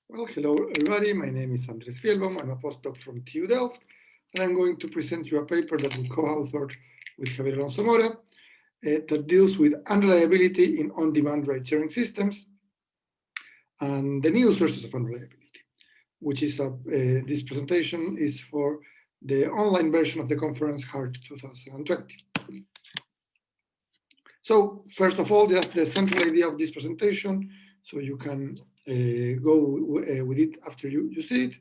Well, hello everybody. My name is Andres Fielbaum. I'm a postdoc from TU Delft, and I'm going to present you a paper that we co-authored with Javier Alonso Mora that deals with unreliability in on-demand ride-sharing systems and the new sources of unreliability, which is this presentation is for the online version of the conference HART 2020. So first of all, just the central idea of this presentation, so you can go with it after you see it.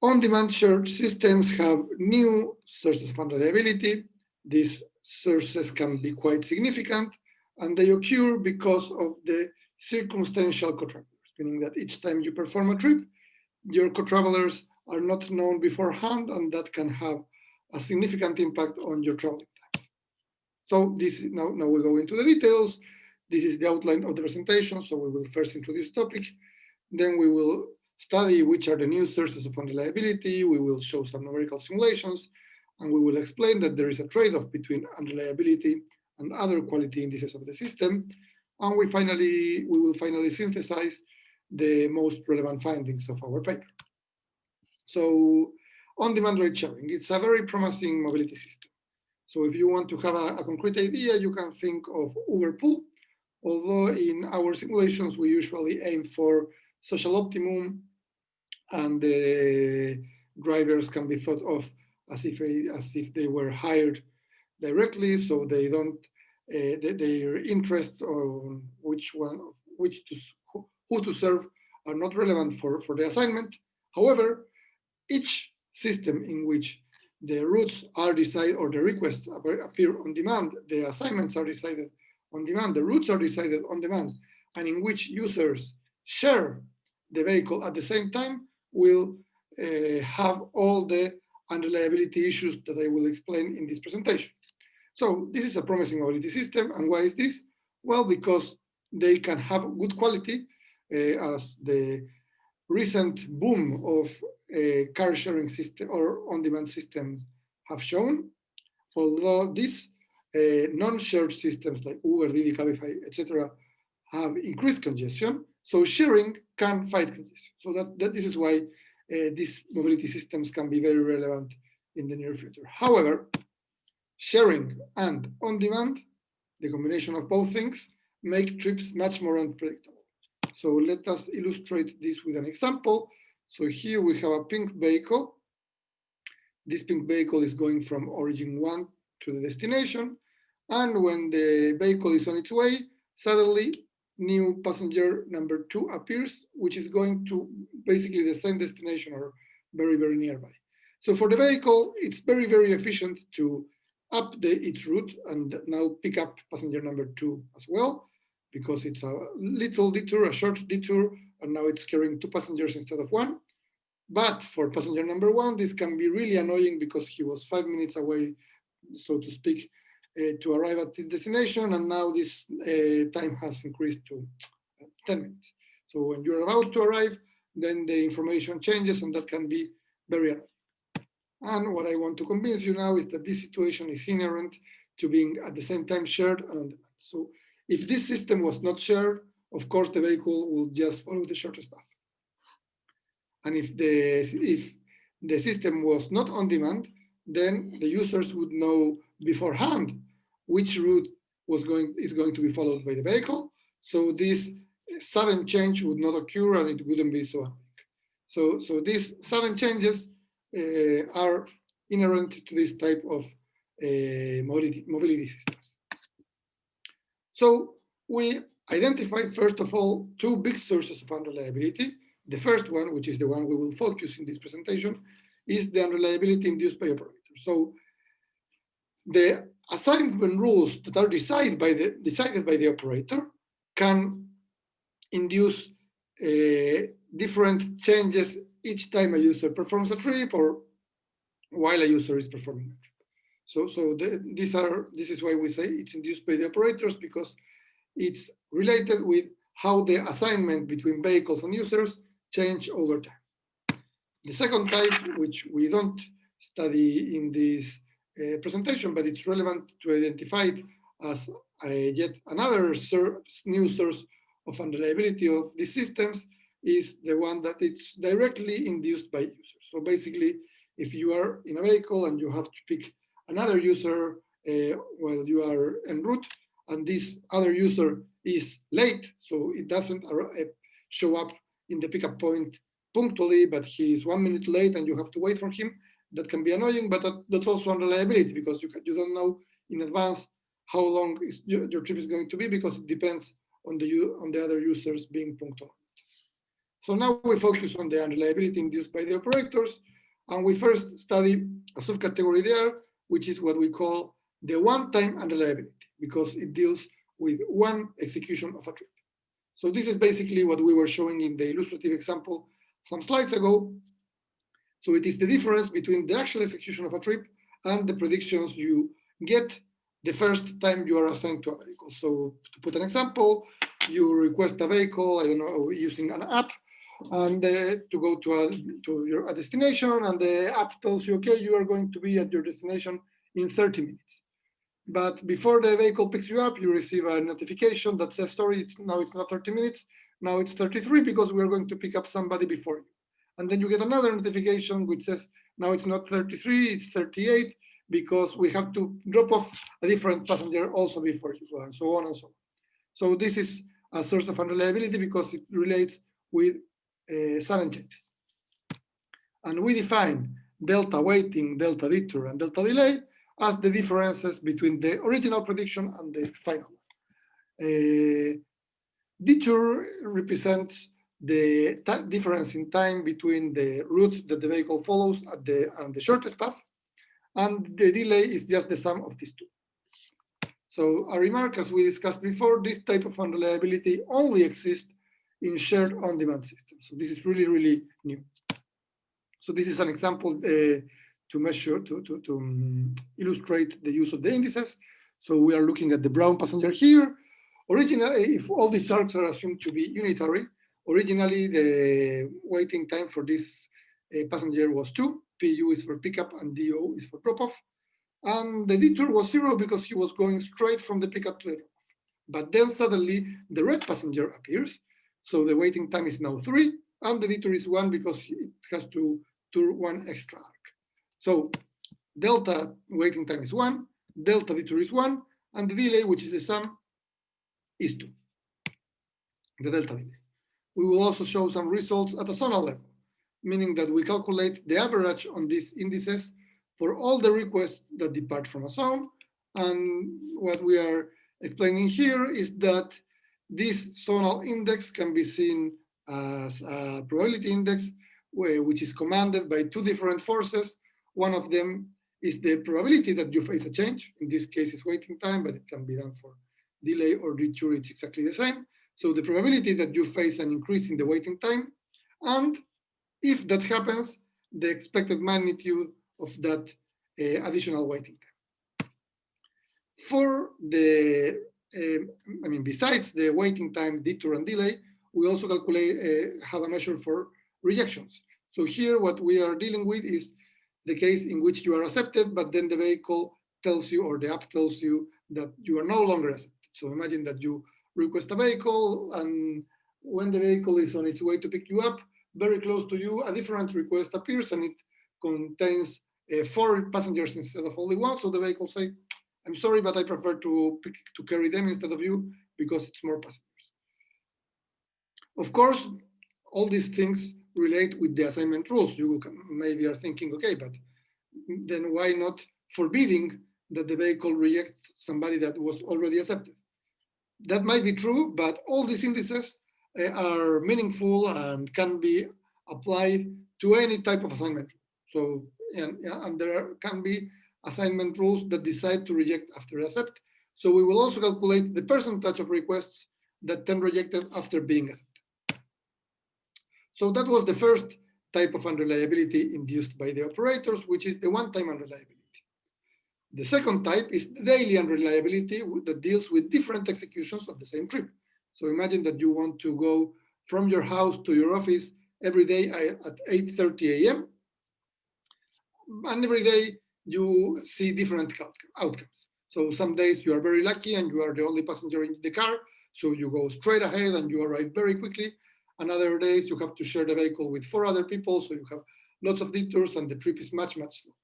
On-demand shared systems have new sources of unreliability. These sources can be quite significant, and they occur because of the circumstantial co-travelers, meaning that each time you perform a trip, your co-travelers are not known beforehand, and that can have a significant impact on your traveling time. So now we go into the details. This is the outline of the presentation. So we will first introduce the topic, then we will study which are the new sources of unreliability. We will show some numerical simulations, and we will explain that there is a trade-off between unreliability and other quality indices of the system. And we will finally synthesize the most relevant findings of our paper. So on-demand ride sharing, it's a very promising mobility system. So if you want to have a concrete idea, you can think of Uber Pool, although in our simulations, we usually aim for social optimum, and the drivers can be thought of as if they were hired directly, so they don't their interests on who to serve are not relevant for the assignment. However, each system in which the routes are decided or the requests appear on demand, the assignments are decided on demand, the routes are decided on demand, and in which users share the vehicle at the same time will have all the unreliability issues that I will explain in this presentation. So this is a promising mobility system, and why is this? Well, because they can have good quality, as the recent boom of car sharing system or on-demand systems have shown. Although these non-shared systems like Uber, Didi, Cabify, etc., have increased congestion, so sharing can fight congestion. So that this is why these mobility systems can be very relevant in the near future. However, sharing and on-demand, the combination of both things, make trips much more unpredictable. So let us illustrate this with an example. So here we have a pink vehicle. This pink vehicle is going from origin 1 to the destination. And when the vehicle is on its way, suddenly new passenger number 2 appears, which is going to basically the same destination or very, very nearby. So for the vehicle, it's very, very efficient to up its route and now pick up passenger number 2 as well, because it's a little detour, a short detour, and now it's carrying 2 passengers instead of 1. But for passenger number 1, this can be really annoying because he was 5 minutes away, so to speak, to arrive at the destination, and now this time has increased to 10 minutes. So when you're about to arrive, then the information changes, and that can be very annoying. And what I want to convince you now is that this situation is inherent to being at the same time shared and on demand. So if this system was not shared, of course, the vehicle will just follow the shortest path. And if the system was not on demand, then the users would know beforehand which route is going to be followed by the vehicle. So this sudden change would not occur, and it wouldn't be so annoying. So these sudden changes are inherent to this type of mobility systems. So we identified, first of all, 2 big sources of unreliability. The first one, which is the one we will focus in this presentation, is the unreliability induced by operators. So the assignment rules that are decided by the operator can induce different changes each time a user performs a trip or while a user is performing a trip. So this is why we say it's induced by the operators, because it's related with how the assignment between vehicles and users change over time. The second type, which we don't study in this presentation, but it's relevant to identify it as yet another new source of unreliability of these systems, is the one that it's directly induced by users. So basically, if you are in a vehicle and you have to pick another user while you are en route, and this other user is late, so it doesn't show up in the pickup point punctually, but he is 1 minute late and you have to wait for him, that can be annoying, but that's also unreliability, because you don't know in advance how long your trip is going to be, because it depends on the other users being punctual. So now we focus on the unreliability induced by the operators, and we first study a subcategory there, which is what we call the one-time unreliability, because it deals with one execution of a trip. So this is basically what we were showing in the illustrative example some slides ago. So it is the difference between the actual execution of a trip and the predictions you get the first time you are assigned to a vehicle. So to put an example, you request a vehicle, I don't know, using an app, and to go to a destination, and the app tells you, okay, you are going to be at your destination in 30 minutes. But before the vehicle picks you up, you receive a notification that says, sorry, now it's not 30 minutes, now it's 33, because we're going to pick up somebody before you. And then you get another notification which says, now it's not 33, it's 38, because we have to drop off a different passenger also before you, and so on and so on. So this is a source of unreliability because it relates with 7 changes. And we define delta waiting, delta detour, and delta delay as the differences between the original prediction and the final one. Detour represents the difference in time between the route that the vehicle follows and the shortest path, and the delay is just the sum of these two. So a remark, as we discussed before, this type of unreliability only exists in shared on-demand systems. So this is really, really new. So this is an example to measure, to illustrate the use of the indices. So we are looking at the brown passenger here. Originally, if all these arcs are assumed to be unitary, originally the waiting time for this passenger was 2. PU is for pickup and DO is for drop-off. And the detour was 0 because he was going straight from the pickup to the drop-off. But then suddenly the red passenger appears. So the waiting time is now 3, and the detour is 1 because it has to tour 1 extra arc. So delta waiting time is 1, delta detour is 1, and the delay, which is the sum, is 2, the delta delay. We will also show some results at a zonal level, meaning that we calculate the average on these indices for all the requests that depart from a zone. And what we are explaining here is that this zonal index can be seen as a probability index, which is commanded by 2 different forces. One of them is the probability that you face a change. In this case, it's waiting time, but it can be done for delay or detour, it's exactly the same. So the probability that you face an increase in the waiting time, and if that happens, the expected magnitude of that additional waiting time. For the, besides the waiting time, detour, and delay, we also calculate, have a measure for rejections. So here what we are dealing with is the case in which you are accepted, but then the vehicle tells you, or the app tells you, that you are no longer accepted. So imagine that you request a vehicle, and when the vehicle is on its way to pick you up, very close to you, a different request appears, and it contains 4 passengers instead of only 1. So the vehicle says, I'm sorry, but I prefer to carry them instead of you because it's more passengers. Of course, all these things relate with the assignment rules. You maybe are thinking, okay, but then why not forbidding that the vehicle rejects somebody that was already accepted? That might be true, but all these indices are meaningful and can be applied to any type of assignment. So, and there can be assignment rules that decide to reject after accept. So we will also calculate the percentage of requests that turn rejected after being accepted. So that was the first type of unreliability induced by the operators, which is the one-time unreliability. The second type is the daily unreliability that deals with different executions of the same trip. So imagine that you want to go from your house to your office every day at 8:30 a.m. And every day you see different outcomes. So some days you are very lucky and you are the only passenger in the car, so you go straight ahead and you arrive very quickly. and other days you have to share the vehicle with 4 other people, so you have lots of detours and the trip is much, much slower.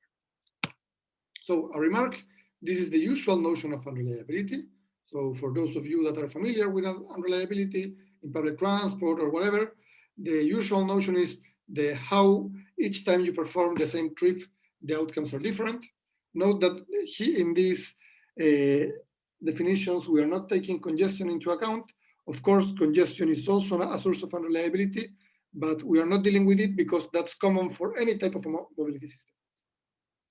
So a remark, this is the usual notion of unreliability. So for those of you that are familiar with unreliability in public transport or whatever, the usual notion is how each time you perform the same trip, the outcomes are different. Note that in these definitions, we are not taking congestion into account. Of course, congestion is also a source of unreliability, but we are not dealing with it because that's common for any type of mobility system.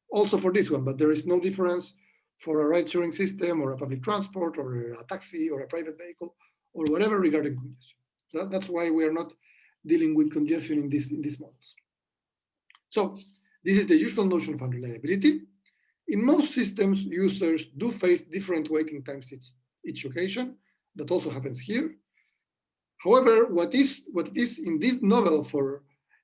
Also for this one, but there is no difference for a ride-sharing system or a public transport or a taxi or a private vehicle or whatever regarding congestion. So that's why we are not dealing with congestion in these models. So this is the usual notion of unreliability. In most systems, users do face different waiting times each occasion. That also happens here. However, what is indeed novel for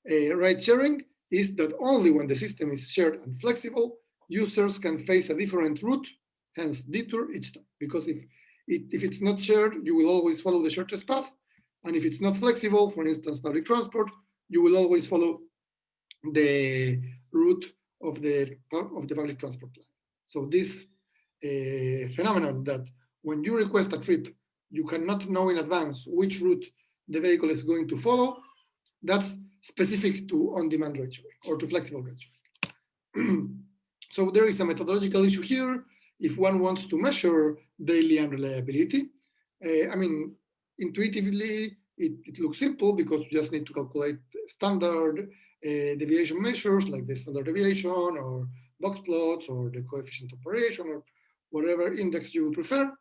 ride sharing is that only when the system is shared and flexible, users can face a different route, hence detour each time. Because if it's not shared, you will always follow the shortest path. And if it's not flexible, for instance, public transport, you will always follow the route of the public transport line. So this phenomenon that when you request a trip, you cannot know in advance which route the vehicle is going to follow, that's specific to on-demand ride-sharing or to flexible ride-sharing. So there is a methodological issue here. If one wants to measure daily unreliability, I mean, intuitively, it looks simple because you just need to calculate standard deviation measures like the standard deviation or box plots or the coefficient of variation or whatever index you prefer.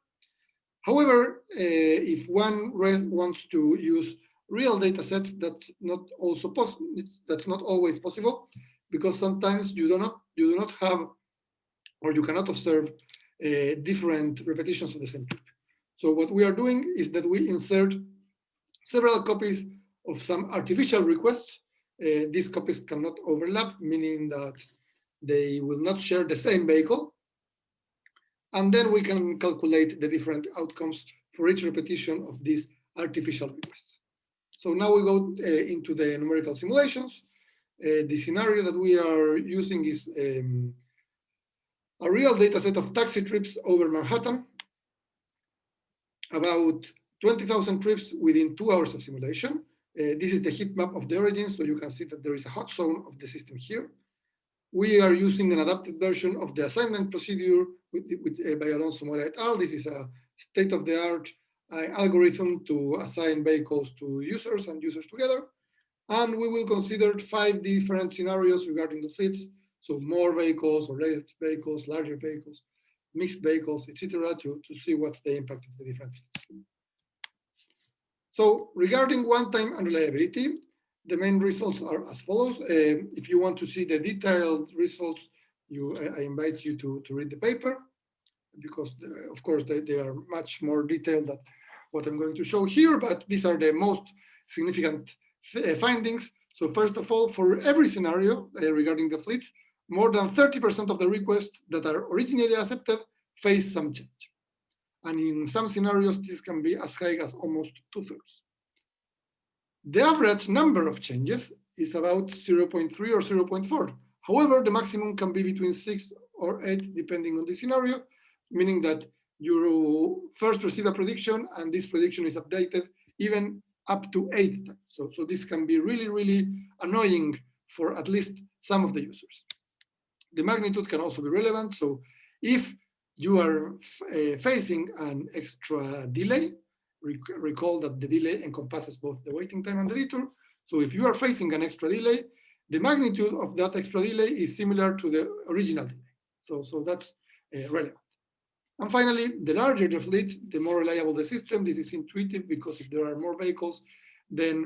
However, if one wants to use real data sets, that's not always possible because sometimes you do not have or you cannot observe different repetitions of the same trip. So what we are doing is that we insert several copies of some artificial requests. These copies cannot overlap, meaning that they will not share the same vehicle. And then we can calculate the different outcomes for each repetition of these artificial requests. So now we go into the numerical simulations. The scenario that we are using is a real data set of taxi trips over Manhattan, about 20,000 trips within 2 hours of simulation. This is the heat map of the origin, so you can see that there is a hot zone of the system here. We are using an adapted version of the assignment procedure by Alonso Mora et al. This is a state-of-the-art algorithm to assign vehicles to users and users together. And we will consider 5 different scenarios regarding the fleets. So more vehicles or less vehicles, larger vehicles, mixed vehicles, etc., to see what's the impact of the different fleets. So regarding one-time unreliability, the main results are as follows. If you want to see the detailed results, I invite you to read the paper, because of course they are much more detailed than what I'm going to show here, but these are the most significant findings. So first of all, for every scenario regarding the fleets, more than 30% of the requests that are originally accepted face some change. And in some scenarios, this can be as high as almost 2/3. The average number of changes is about 0.3 or 0.4. However, the maximum can be between 6 or 8, depending on the scenario, meaning that you first receive a prediction and this prediction is updated even up to 8 times. So this can be really, really annoying for at least some of the users. The magnitude can also be relevant. So if you are facing an extra delay, recall that the delay encompasses both the waiting time and the detour. So if you are facing an extra delay, the magnitude of that extra delay is similar to the original delay. So that's relevant. And finally, the larger the fleet, the more reliable the system. This is intuitive because if there are more vehicles, then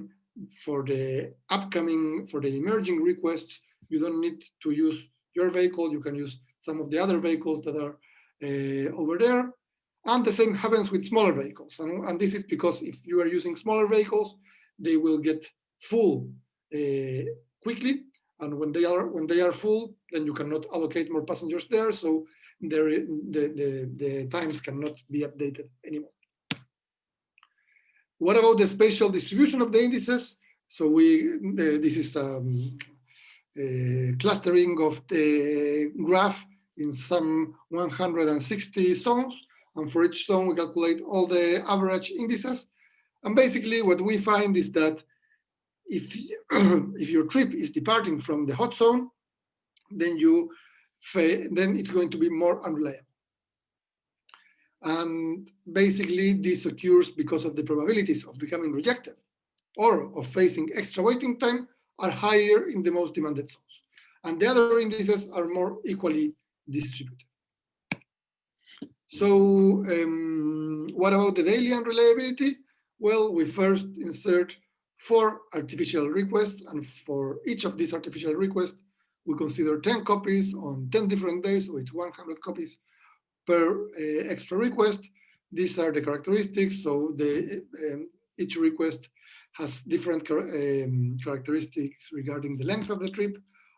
for the emerging requests, you don't need to use your vehicle. You can use some of the other vehicles that are over there. And the same happens with smaller vehicles. And this is because if you are using smaller vehicles, they will get full quickly. And when they are full, then you cannot allocate more passengers there. So the times cannot be updated anymore. What about the spatial distribution of the indices? So this is clustering of the graph in some 160 zones. And for each zone, we calculate all the average indices. And basically what we find is that if your trip is departing from the hot zone, then it's going to be more unreliable. And basically this occurs because of the probabilities of becoming rejected or of facing extra waiting time are higher in the most demanded zones. And the other indices are more equally distributed. So what about the daily unreliability? Well, we first insert 4 artificial requests, and for each of these artificial requests, we consider 10 copies on 10 different days, so it's 100 copies per extra request. These are the characteristics. So each request has different characteristics regarding the length of the trip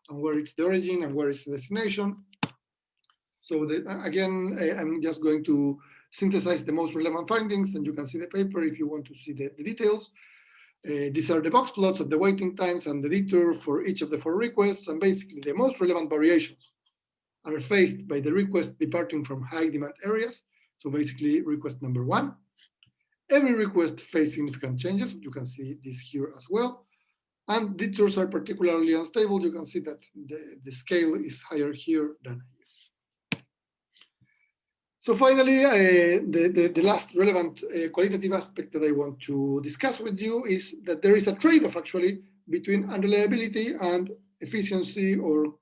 and where it's the origin and where it's the destination. So again, I'm just going to synthesize the most relevant findings, and you can see the paper if you want to see the details. These are the box plots of the waiting times and the detour for each of the 4 requests, and basically the most relevant variations are faced by the request departing from high demand areas. So basically request number 1. Every request faces significant changes. You can see this here as well. And detours are particularly unstable. You can see that the scale is higher here than here. So finally, the last relevant qualitative aspect that I want to discuss with you is that there is a trade-off actually between unreliability and efficiency or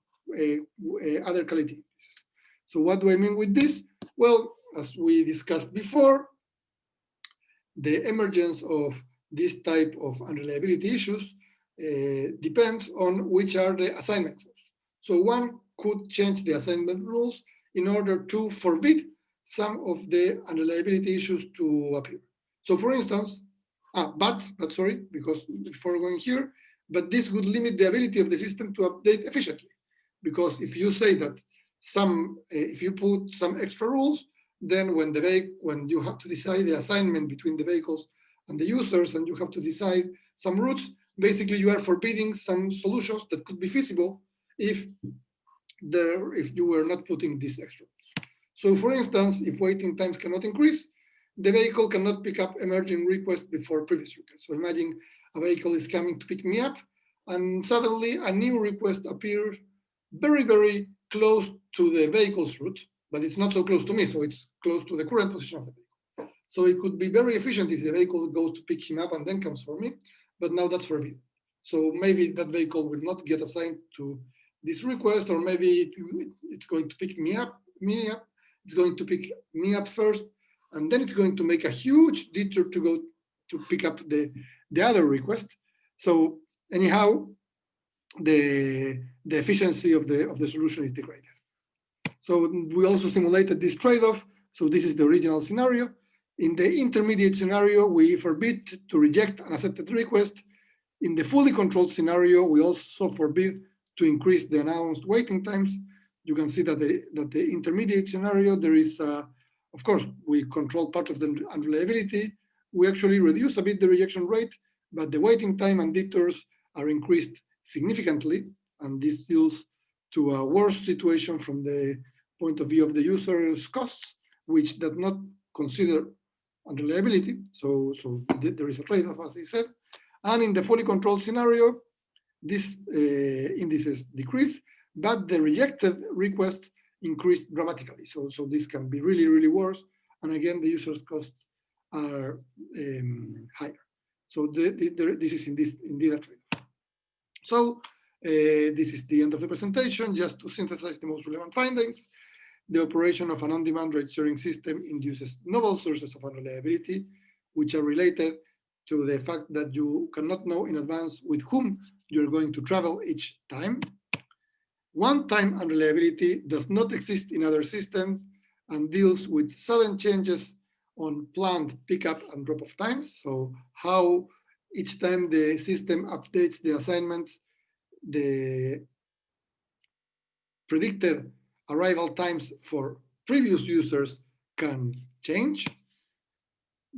other quality indices. So what do I mean with this? Well, as we discussed before, the emergence of this type of unreliability issues depends on which are the assignment rules. So one could change the assignment rules in order to forbid some of the unreliability issues to appear. So for instance, but sorry, because before going here, but this would limit the ability of the system to update efficiently. Because if you say that if you put some extra rules, then when you have to decide the assignment between the vehicles and the users, and you have to decide some routes, basically you are forbidding some solutions that could be feasible if you were not putting these extra rules. So for instance, if waiting times cannot increase, the vehicle cannot pick up emerging requests before previous requests. So imagine a vehicle is coming to pick me up, and suddenly a new request appears very, very close to the vehicle's route, but it's not so close to me, so it's close to the current position of the vehicle. So it could be very efficient if the vehicle goes to pick him up and then comes for me, but now that's forbidden. So maybe that vehicle will not get assigned to this request, or maybe it's going to pick me up. It's going to pick me up first, and then it's going to make a huge detour to go to pick up the other request. So anyhow, the efficiency of the solution is degraded. So we also simulated this trade-off. So this is the original scenario. In the intermediate scenario, we forbid to reject an accepted request. In the fully controlled scenario, we also forbid to increase the announced waiting times. You can see that the intermediate scenario, there is, of course, we control part of the unreliability. We actually reduce a bit the rejection rate, but the waiting time and detours are increased significantly, and this yields to a worse situation from the point of view of the user's costs, which does not consider unreliability. So there is a trade-off, as I said. And in the fully controlled scenario, these indices decrease, but the rejected requests increase dramatically. So this can be really, really worse. And again, the user's costs are higher. So this is indeed a trade-off. So this is the end of the presentation. Just to synthesize the most relevant findings, the operation of an on-demand ride-sharing system induces novel sources of unreliability, which are related to the fact that you cannot know in advance with whom you're going to travel each time. One-time unreliability does not exist in other systems and deals with sudden changes on planned pickup and drop-off times. So how each time the system updates the assignments, the predicted arrival times for previous users can change.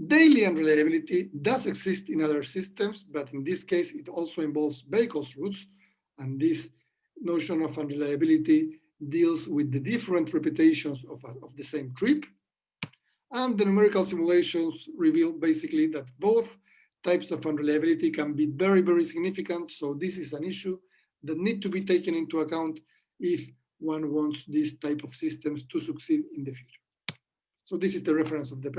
Daily unreliability does exist in other systems, but in this case, it also involves vehicles routes, and this notion of unreliability deals with the different reputations of the same trip. And the numerical simulations reveal basically that both types of unreliability can be very, very significant. So this is an issue that need to be taken into account if one wants this type of systems to succeed in the future. So this is the reference of the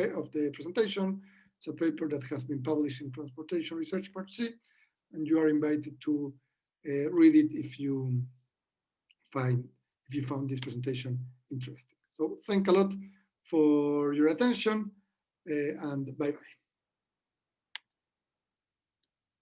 presentation. It's a paper that has been published in Transportation Research Part C, and you are invited to read it if you found this presentation interesting. So thank a lot for your attention, and bye-bye.